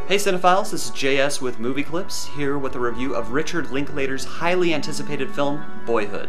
Hey cinephiles, this is JS with Movie Clips, here with a review of Richard Linklater's highly anticipated film, Boyhood.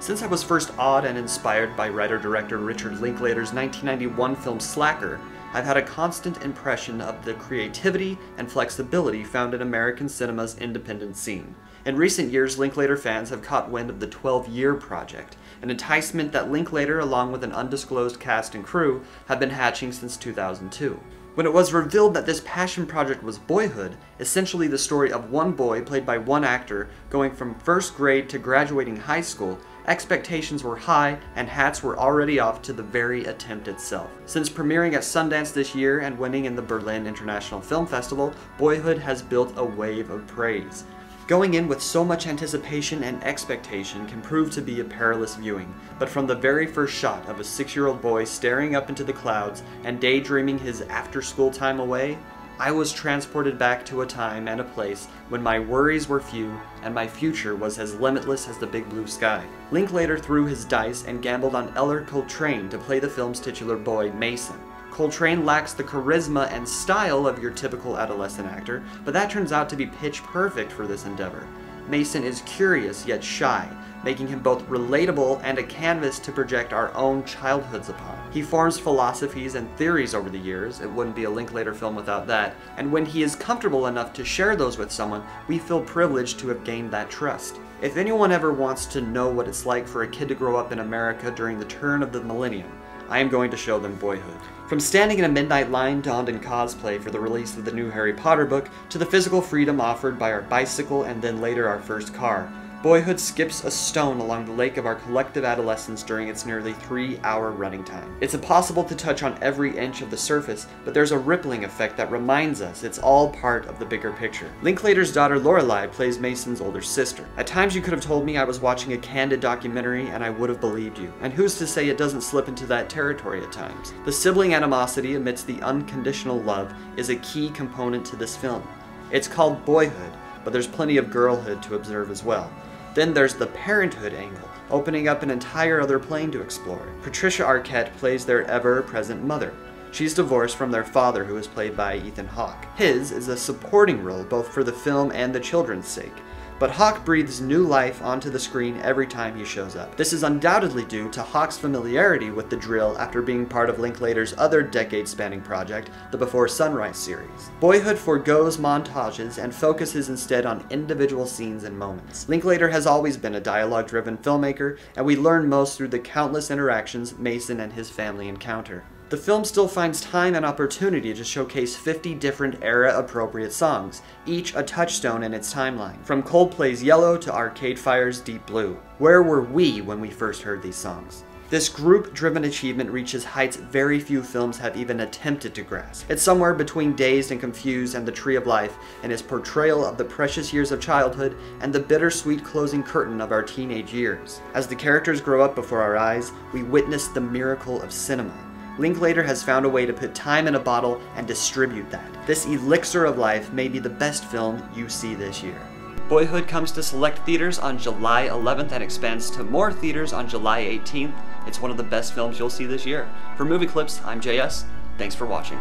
Since I was first awed and inspired by writer-director Richard Linklater's 1991 film Slacker, I've had a constant impression of the creativity and flexibility found in American cinema's independent scene. In recent years, Linklater fans have caught wind of the 12-Year Project, an enticement that Linklater, along with an undisclosed cast and crew, have been hatching since 2002. When it was revealed that this passion project was Boyhood, essentially the story of one boy played by one actor going from first grade to graduating high school, expectations were high and hats were already off to the very attempt itself. Since premiering at Sundance this year and winning in the Berlin International Film Festival, Boyhood has built a wave of praise. Going in with so much anticipation and expectation can prove to be a perilous viewing, but from the very first shot of a 6-year-old boy staring up into the clouds and daydreaming his after-school time away, I was transported back to a time and a place when my worries were few and my future was as limitless as the big blue sky. Linklater threw his dice and gambled on Eller Coltrane to play the film's titular boy, Mason. Coltrane lacks the charisma and style of your typical adolescent actor, but that turns out to be pitch perfect for this endeavor. Mason is curious yet shy, making him both relatable and a canvas to project our own childhoods upon. He forms philosophies and theories over the years, it wouldn't be a Linklater film without that, and when he is comfortable enough to share those with someone, we feel privileged to have gained that trust. If anyone ever wants to know what it's like for a kid to grow up in America during the turn of the millennium, I am going to show them Boyhood. From standing in a midnight line donned in cosplay for the release of the new Harry Potter book, to the physical freedom offered by our bicycle and then later our first car, Boyhood skips a stone along the lake of our collective adolescence during its nearly 3-hour running time. It's impossible to touch on every inch of the surface, but there's a rippling effect that reminds us it's all part of the bigger picture. Linklater's daughter Lorelai plays Mason's older sister. At times you could have told me I was watching a candid documentary and I would have believed you. And who's to say it doesn't slip into that territory at times? The sibling animosity amidst the unconditional love is a key component to this film. It's called Boyhood, but there's plenty of girlhood to observe as well. Then there's the parenthood angle, opening up an entire other plane to explore. Patricia Arquette plays their ever-present mother. She's divorced from their father, who is played by Ethan Hawke. His is a supporting role both for the film and the children's sake, but Hawke breathes new life onto the screen every time he shows up. This is undoubtedly due to Hawke's familiarity with the drill after being part of Linklater's other decade-spanning project, the Before Sunrise series. Boyhood forgoes montages and focuses instead on individual scenes and moments. Linklater has always been a dialogue-driven filmmaker, and we learn most through the countless interactions Mason and his family encounter. The film still finds time and opportunity to showcase 50 different era-appropriate songs, each a touchstone in its timeline, from Coldplay's Yellow to Arcade Fire's Deep Blue. Where were we when we first heard these songs? This group-driven achievement reaches heights very few films have even attempted to grasp. It's somewhere between Dazed and Confused and The Tree of Life in its portrayal of the precious years of childhood and the bittersweet closing curtain of our teenage years. As the characters grow up before our eyes, we witness the miracle of cinema. Linklater has found a way to put time in a bottle and distribute that. This elixir of life may be the best film you see this year. Boyhood comes to select theaters on July 11th and expands to more theaters on July 18th. It's one of the best films you'll see this year. For Movie Clips, I'm JS. Thanks for watching.